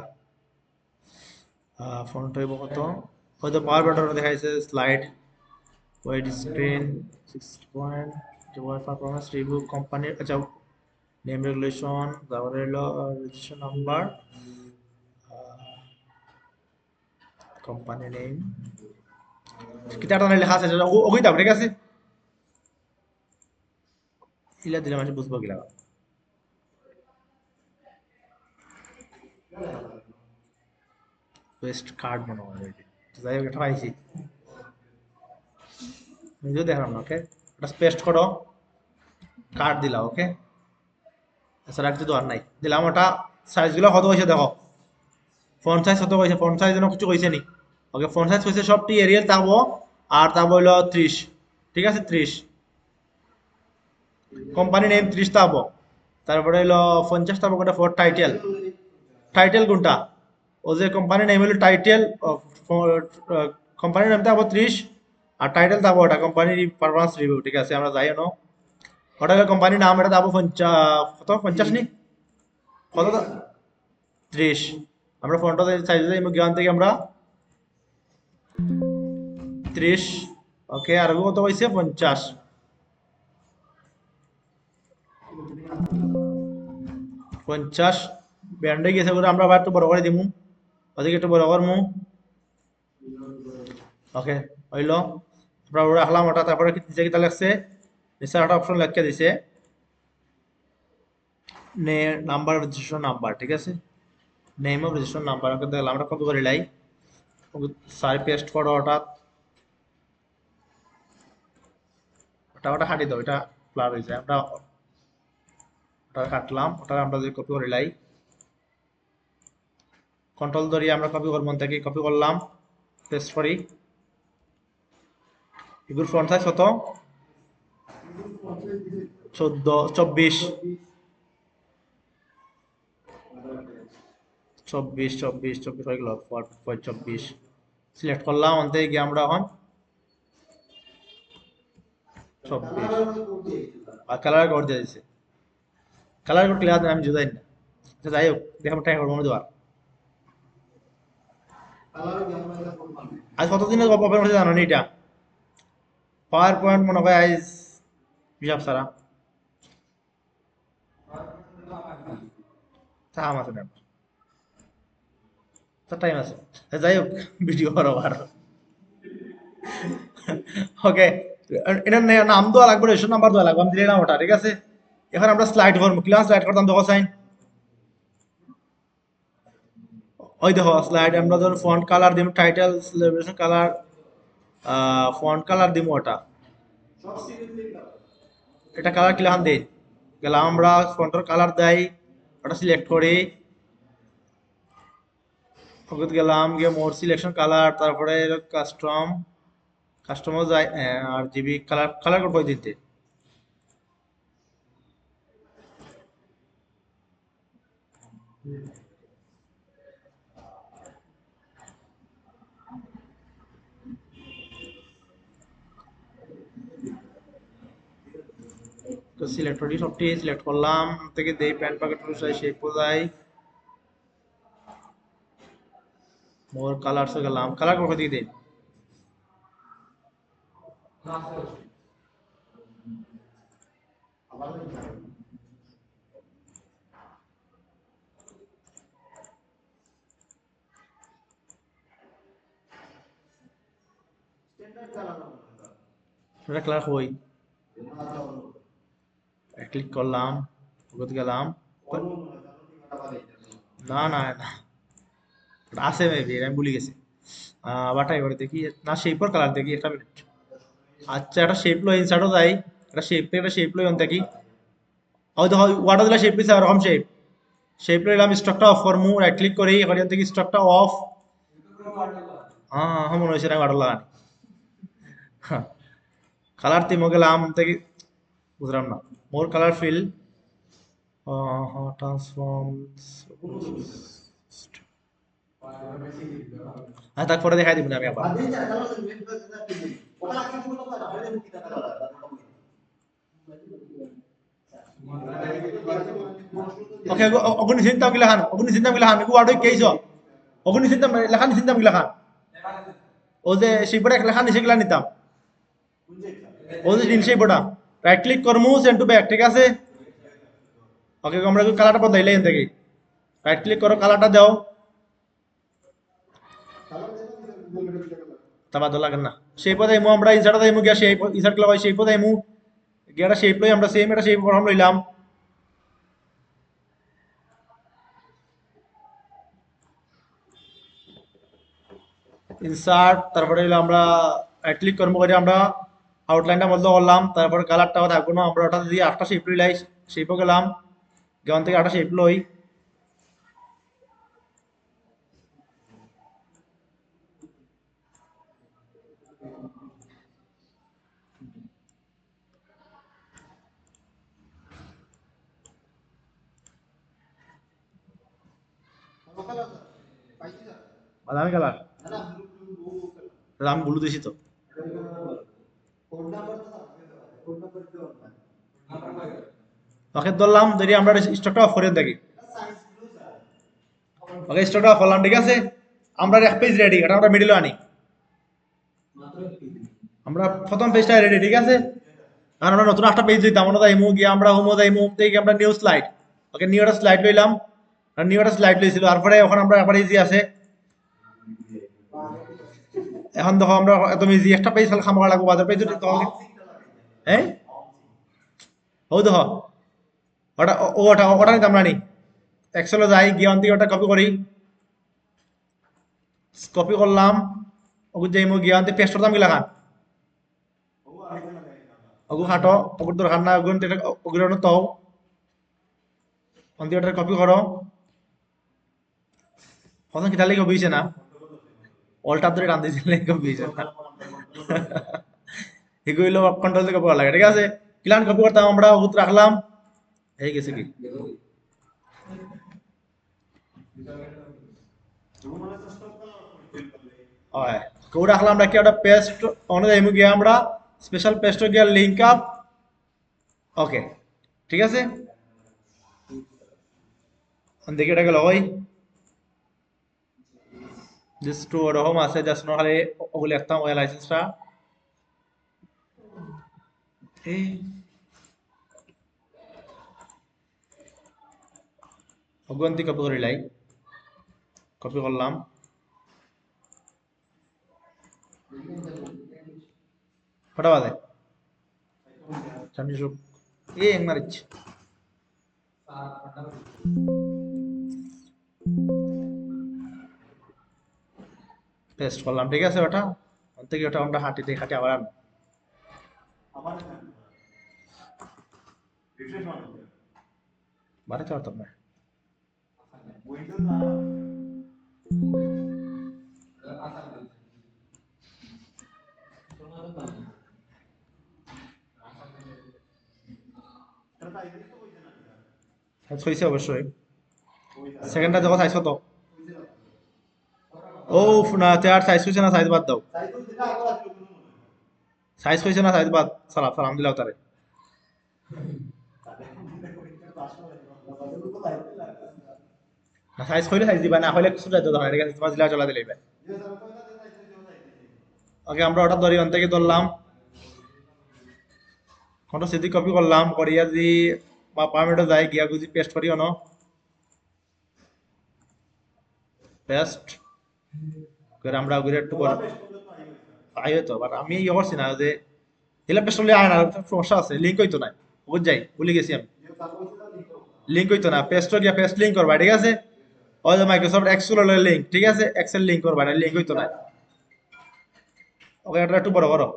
ফন্ট হইব কত, হয়তো পাওয়ার পয়েন্ট দেখাইছে slide wide screen 6 point performance review কোম্পানির, আচ্ছা নেম রেগুলেশন, তারপরে হলো রেজিস্ট্রেশন নাম্বার, কোম্পানি নেম, কিতাটা লেখা আছে ওই দাও, ঠিক আছে, ইলা দিলে মানুষ বুঝবো কিলা, ওয়েস্ট কার্ড মনে হয় ওই যে। তো যাই হোক এটা পাইছি, নিজেও দেখলাম না, ওকে, এটা পেস্ট করো, কার্ড দিলা, ওকে, এছাড়া কিছু দোয়ার নাই, দিলাম, ওটা সাইজগুলো কত হয়েছে দেখো, ফন্ট সাইজ কত হয়েছে, ফন্ট সাইজ যেন কিছু হয়েছে নি, ওকে, ফন্ট সাইজ হয়েছে সবটি এরিয়াল থাকবো, আর থাকবো হইলো 30, ঠিক আছে, 30, কোম্পানি নেম 30 থাকবো, তারপরে হইলো 50 থাকবো কোনটা ফর টাইটেল, টাইটেল কোনটা, ও যে কোম্পানি নেম হলো টাইটেল, কোম্পানির নাম থাকবো 30, আর টাইটেল থাকবো ওটা কোম্পানির পারফরমেন্স রিভিউ, ঠিক আছে, আমরা যাই নো, ওটা কোম্পানির নাম, এটা থাকবো 50, কত 50 নি, কত 30, আমরা ফন্ট সাইজ জ্ঞান থেকে আমরা 30, ওকে, আর কত হয়েছে 50, 50 ব্যান্ডে গেছে বলে আমরা আবার একটু বড় করে দিমু, ওদিকে একটু বড় করমু, ওকে, হইলো, আমরা রাখলাম ওটা, তারপরে কি দিছে, কিতা লাগছে, নিচে একটা অপশন লিখে দিছে নে নাম্বার রেজিস্ট্রেশন নাম্বার, ঠিক আছে, নেম অফ রেজিস্ট্রেশন নাম্বার, ওকে দেখলাম, আমরা কপি করে লাই, ওকে সাই পেস্ট করো, ওটা ওটা ওটা কাটি দাও, এটা ব্লার হয়ে যায়, আমরা ওটা কাটলাম, ওটা আমরা যদি কপি করে লাই, কন্ট্রোল ধরিয়ে আমরা কপি করব, থেকে কপি করলাম, পেস্ট করি, এগুলো ফ্রন্ট সাইজ কত, 14, 24, 24, 24, 24 হয়ে গেল, 24 সিলেক্ট করলাম, অন্তে গিয়ে আমরা এখন 24, আর কালার কোড দিয়ে দিছে, কালার কোড ক্লিয়ার আমি জুদাই না, আচ্ছা যাই হোক দেখাবো ট্রাই করবো দেওয়ার, আজ কতদিনের ওপেন হচ্ছে জানো নি এটা, পাওয়ার পয়েন্ট মনে হয় আজ হিসাব সারা টাইম আছে না, টাইম আছে, যাই হোক ভিডিও করো আর, ওকে, এটা নাম দেওয়া লাগবে, রেশন নাম্বার দেওয়া লাগবে, আমি দিলে না ওটা, ঠিক আছে, এখন আমরা স্লাইড করবো, ক্লাস স্লাইড করতাম দেখো সাইন, ওই দেখো স্লাইড, আমরা ধরুন ফন্ট কালার দিম, টাইটেল সিলেব্রেশন কালার, ফন্ট কালার দিম, ওটা এটা কালার কিলান দেই, গেলাম আমরা ফন্টের কালার দেই, ওটা সিলেক্ট করি, ওকে গেলাম গিয়ে মোর সিলেকশন কালার, তারপরে কাস্টম, কাস্টমার যাই, আর জিবি কালার, কালার কোড দিতে, তো সিলেক্ট করি, সবটি সিলেক্ট করলাম, থেকে দেই প্যান পকেট চাই শেপ যাই, মোর কালারসে গেলাম, কালার কোথা থেকে দেই, এটা কালার হই, ক্লিক করলাম, ওগুলো গেলাম, না না না আছে মেবি, আমি ভুলে গেছি। বাট এবারে দেখি না, শেপর কালার দেখি একটা মিনিট। আচ্ছা একটা শেপ লই, ইনসার্টও যাই, একটা শেপ থেকে একটা শেপ লই অন দেখি, হয়তো ওয়াটার দিলা শেপ পিছে এরকম শেপ, শেপ লইলাম, স্টকটা অফ করমু, রাইট ক্লিক করি, এখান থেকে স্টকটা অফ, হ্যাঁ হ্যাঁ মনে হয়েছে আমি ওয়াটার লাগানি, কালার তিমো গেলাম থেকে, বুঝলাম না, মোর কালার ফিল, ট্রান্সফর্মস, হ্যাঁ তারপরে দেখাই দিব না আমি আবার। ওকে অগুনি চিন্তাম গিলা খান, অগুনি চিন্তাম গিলা খান, এগু ওয়ার্ড কেইছ, অগুনি চিন্তাম লেখান চিন্তাম গিলা খান, ও যে শিবড়া লেখান নিছে গিলা নিতাম, ও যে দিন শিবড়া, রাইট ক্লিক করমু, সেন্ড টু ব্যাক, ঠিক আছে। ওকে আমরা কালারটা বদলাইলে এখান থেকে, রাইট ক্লিক করো, কালারটা দাও, তা বাদ লাগে না, শেপ দাইমু আমরা, ইনসার্ট দাইমু গিয়া শেপ, ইনসার্ট ক্লাব শেপ দাইমু গিয়া, একটা শেপ লই আমরা, সেম একটা শেপ ফর্ম লইলাম, ইনসার্ট, তারপরে হইলো আমরা রাইট ক্লিক করবো করে আমরা আউটলাইনটা বন্ধ করলাম, তারপরে কালারটাও থাকবো না, আমরা ওটা দিয়ে আটটা শেপ লইলাই, শেপও গেলাম, যেমন থেকে আটটা শেপ লই, বাদামি কালার, আমি ব্লু দিছি তো, ওকে ধরলাম, ধরি আমরা স্টকটা অফ করে দেখি, ওকে স্টকটা অফ করলাম, ঠিক আছে। আমরা এক পেজ রেডি, এটা আমরা মিডিলে আনি, আমরা প্রথম পেজটা রেডি, ঠিক আছে। আর আমরা নতুন একটা পেজ দিতাম, আমরা যাইমু গিয়ে আমরা হোমো যাইমু, থেকে আমরা নিউ স্লাইড, ওকে নিউ একটা স্লাইড লইলাম, নিউ একটা স্লাইড লইছিল, তারপরে এখন আমরা আবার ইজি আছে, এখন দেখো আমরা এত ইজি একটা পেজ খামাকা লাগবো, বাজার পেজ তখন, হ্যাঁ ও দেখো ওটা, ওটা ওটা নিতাম না নি, এক্সেলে যাই গিয়ে অন থেকে ওটা কপি করি, কপি করলাম, ওগুলো যাইমু গিয়ে অন থেকে পেস্ট করতাম গিলা খান, ওগু হাঁটো, ওগুর দরকার না, ওগুলো তো অন থেকে ওটা কপি করো, প্রথম কিতা লেগে হইছে না, অল্টার ধরে টান দিয়েছিল লেগে হইছে না, এগুলো কন্ট্রোল থেকে কপি করা লাগে, ঠিক আছে। ক্লান কপি করতাম আমরা, ওগুলো রাখলাম, এই গেছে কি, হয় কেউ রাখলাম, রাখি ওটা পেস্ট অনুযায়ী গিয়ে আমরা স্পেশাল পেস্ট গিয়ে লিঙ্ক আপ, ওকে ঠিক আছে। দেখি এটা গেল ওই জাস্ট টু ওরকম আছে, জাস্ট নহলে ওগুলো একটা ওই লাইসেন্সটা এই অগন্তি কপি করে লাই, কপি করলাম, ফটা বাদে সামনে সব এই এক মারিচ পেস্ট করলাম, ঠিক আছে। ওটা ওর থেকে ওটা আমরা হাঁটিতে হাঁটি আবার আনবো, বাড়িতে পারতাম না, সাইজ হয়েছে অবশ্যই, সেকেন্ডটা যখন সাইজ কত, ও না চার সাইজ হয়েছে না, সাইজ বাদ দাও, সাইজ হয়েছে না, সাইজ বাদ, সালাম সালাম দিলাও তারে। না সাইজ কইলে সাইজ দিবা না হলে কিছু যাইতো না ঠিক আছে তোমার জিলা চলা দিলেই ভাই ওকে আমরা ওটা ধরি অন থেকে ধরলাম কোনটা সিধি কপি করলাম করিয়া দি বা পারমিটে যাই গিয়া গুজি পেস্ট করি অন পেস্ট করে আমরা গুলি একটু বড় আইও তো বাট আমি ইয়ে করছি না যে এলা পেস্ট হলে আয় না সমস্যা আছে লিংক হইতো না বুঝ যাই ভুলে গেছি আমি লিংক হইতো না পেস্ট গিয়া পেস্ট লিংক করবা ঠিক আছে ওই যে মাইক্রোসফট এক্সেল এর লিংক ঠিক আছে এক্সেল লিংক করবা না লিংক হইতো না ওকে এটা একটু বড় করো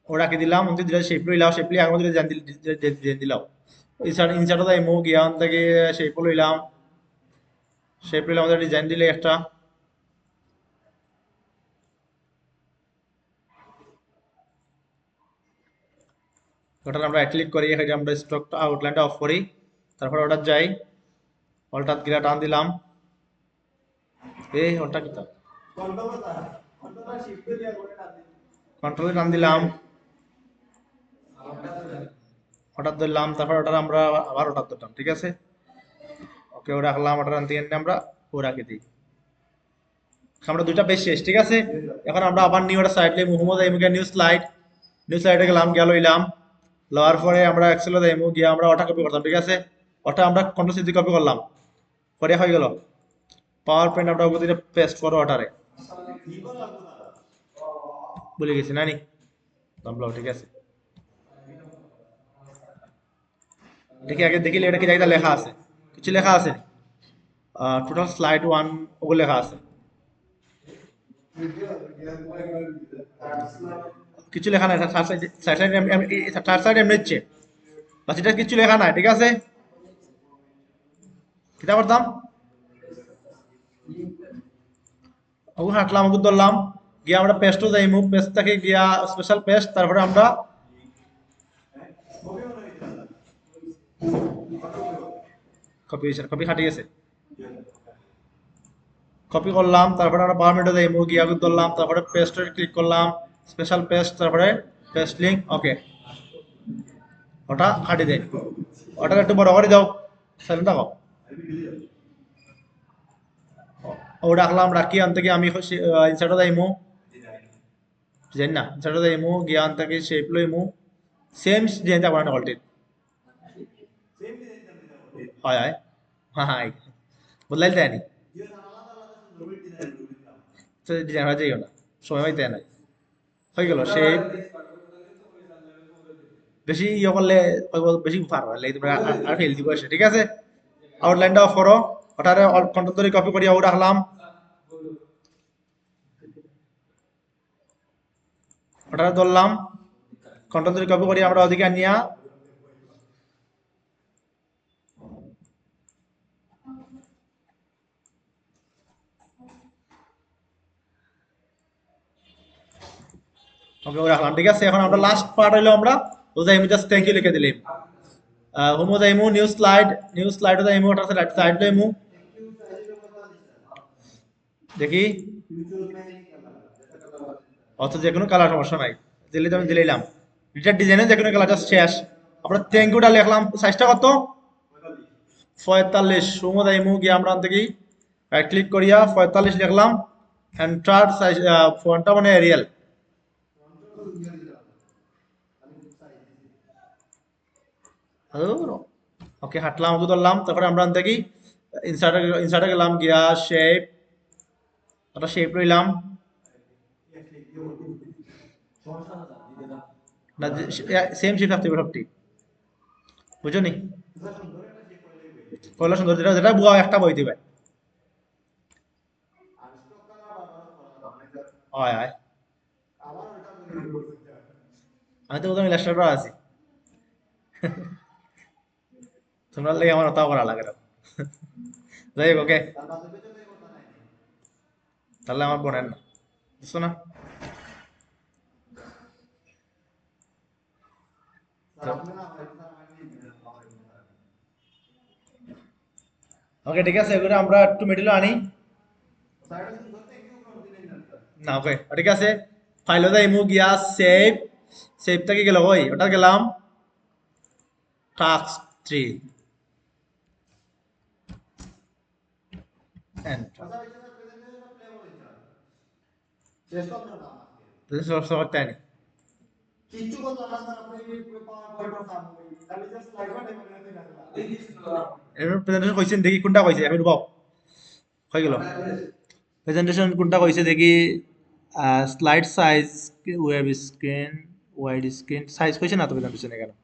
ওরা কি দিলাম উনতে দিলা শেপ লইলাও শেপ লি আগে দিলে জান দিলাও ইনসার্ট দাই মো গিয়া অন থেকে শেপ লইলাম শেপ লইলাম আমাদের ডিজাইন দিলে একটা ওটা আমরা রাইট ক্লিক করি এখানে আমরা স্ট্রোক আউটলাইনটা অফ করি তারপর ওটা যাই অল্টাত গিলা টান দিলাম এই ওটা কি কন্ট্রোলে টান দিলাম হঠাৎ ধরলাম তারপর ওটা আমরা আবার হঠাৎ ধরলাম ঠিক আছে ওকে ও রাখলাম ওটা টান দিয়ে আমরা ও রাখি দিই আমরা দুইটা পেজ শেষ ঠিক আছে এখন আমরা আবার নিউ একটা সাইড লই মোহাম্মদ আইমুকে নিউ স্লাইডে গেলাম গিয়া লইলাম লওয়ার পরে আমরা এক্সেলে যাইমু গিয়া আমরা ওটা কপি করতাম ঠিক আছে ওটা আমরা কন্ট্রোল সি কপি করলাম পরে হয়ে গেল পাওয়ার পয়েন্ট আমরা উপরে পেস্ট করো ওটারে ভুলে গেছি নানি দমলাও ঠিক আছে দেখি আগে দেখিলে এটা কি জায়গা লেখা আছে কিছু লেখা আছে টোটাল স্লাইড 1 ওগুলো লেখা আছে কিছু লেখা নাই থার্ড সাইড এমনি হচ্ছে বাস এটা কিছু লেখা নাই ঠিক আছে কিতা করতাম ওগুলো হাঁটলাম ওগুলো ধরলাম গিয়া আমরা পেস্টও যাইমু পেস্ট থেকে গিয়া স্পেশাল পেস্ট তারপরে আমরা কপি খাটি গেছে কপি করলাম তারপরে আমরা পারমিটে যাইমু গিয়া ওগুলো ধরলাম তারপরে পেস্টে ক্লিক করলাম স্পেশাল পেস্ট তারপরে পেস্ট লিংক ওকে ওটা খাটি দেয় ওটা একটু বড় করে দাও সাইলেন্ট থাকো ও রাখলাম রাখি আন থেকে আমি ইনসার্টে যাইমু জানি না ইনসার্টে যাইমু গিয়া আন থেকে শেপ লইমু সেম ডিজাইন তা বানানো অলরেডি হয় হয় হাই বদলাই দেয় নি তো ডিজাইন হয়ে যাইও না সময় হইতে না হয়ে গেল শেপ বেশি ইয়ে করলে বেশি ফার হয় তোমরা আর ফেল দিব ঠিক আছে আউটলাইনটা অফ করো ওটারে কন্ট্রোল ধরে কপি করি ও রাখলাম ওটারে ধরলাম কন্ট্রোল ধরে কপি করি আমরা ওদিকে নিয়া ওকে ও রাখলাম ঠিক আছে এখন আমরা লাস্ট পার্ট হইলো আমরা ও যাইমু জাস্ট থ্যাংক ইউ লিখে দিলাম হোমো যাইমু নিউ স্লাইড যাইমু ওটার সাইড লইমু দেখি অত যে কোনো কালার সমস্যা নাই দিলে তো আমি দিলাম রিটার ডিজাইনে যে কোনো কালার জাস্ট শেষ আমরা থ্যাংক ইউটা লিখলাম সাইজটা কত 45 হোমো যাইমু গিয়ে আমরা থেকে রাইট ক্লিক করিয়া 45 লিখলাম এন্টার সাইজ ফন্টটা মানে এরিয়াল ওকে হাঁটলাম ওকে ধরলাম তারপরে আমরা দেখি ইনসার্টে গেলাম গিয়া শেপ একটা শেপ লইলাম না সেম শেপ থাকতে হবে সবটি বুঝো নি কয়লা সুন্দর যেটা যেটা বুয়া একটা বই দিবে হয় হয় আমি তো কোথাও ইলাস্ট্রেটর আছি তোমরা লাগে আমার ওটাও করা লাগে না যাই হোক ওকে তাহলে আমার বোনের না বুঝছো না ওকে ঠিক আছে এগুলো আমরা একটু মিডিলে আনি না ওকে ঠিক আছে ফাইলে যাইমু গিয়া সেভ থেকে গেল ওই ওটা গেলাম টাস্ক 3 এন্ড প্রেজেন্টেশন সব তাই না এর প্রেজেন্টেশন কইছেন দেখি কোনটা কইছে আমি রুবাও হয়ে গেল প্রেজেন্টেশন কোনটা কইছে দেখি slide size web screen wide screen size কইছে না তো প্রেজেন্টেশন এখানে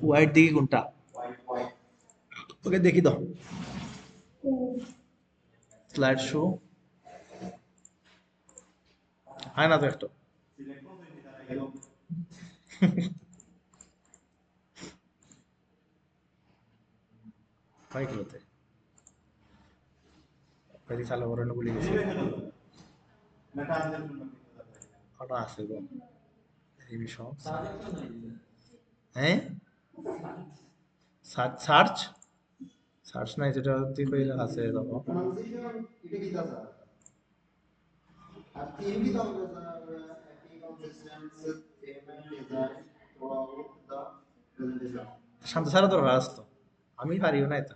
ওয়াইড দেখি কোনটা ওকে দেখি দাও স্লাইড শো হয় না তো একটা হয় কিলোতে কয়দিন চালু করানো বলে গেছি ওটা আছে গো এই বিষয় হ্যাঁ সার্চ সার্চ নাই যেটা তুই কইলা আছে দেখো শান্ত সারা তো রাস্ত আমি পারিও না এটা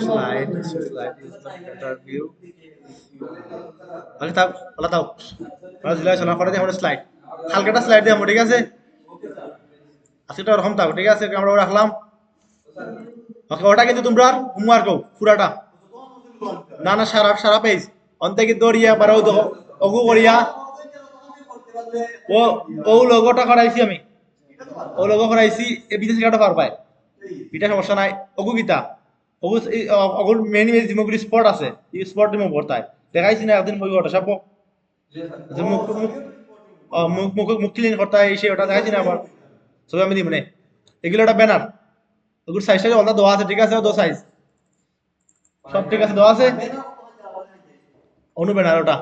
slide is the better view আগে তাও আলা তাও আলা জিলা শোনা করে দিয়ে আমরা স্লাইড হালকাটা স্লাইড দিয়ে আমরা ঠিক আছে আজকেটা ওরকম তাও ঠিক আছে আমরা রাখলাম ওকে ওটা কিন্তু তোমরা হোমওয়ার্ক পুরাটা না না সারা সারা পেজ অন্তে কি দড়িয়া পারো ওগু করিয়া ও ও লোগোটা করাইছি আমি ও লোগো করাইছি এ বিদেশি কাটা পারবাই এটা সমস্যা নাই ওগু গীতা ওগু ওগুর মেইন মেইন জিমগুলি স্পট আছে এই স্পট দিমো পড়তায় দেখাইছি না একদিন মই ওটা সাপো যে মুখ মুখ মুখ মুখ মুখ ক্লিন করতে হয় সেই ওটা দেখাইছি না আবার সবাই আমি দিমনে এগুলো একটা ব্যানার ওগুর সাইজটা আলাদা দেওয়া আছে ঠিক আছে দো সাইজ সব ঠিক আছে দেওয়া আছে অনু ব্যানার ওটা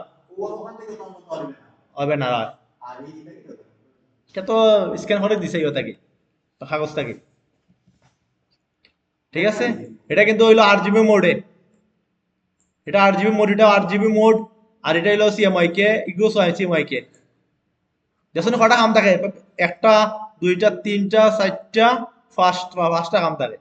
হবে না এটা তো স্ক্যান করে দিছে ওটাকে কাগজটাকে ঠিক আছে এটা কিন্তু হইলো 8 জিবি মোডে এটা 8 জিবি মোড এটা 8 জিবি মোড আর এটা হইলো সিএমআই কে ইগো সিএমআই কে যখন কটা কাম থাকে একটা দুইটা তিনটা চারটা পাঁচটা কাম থাকে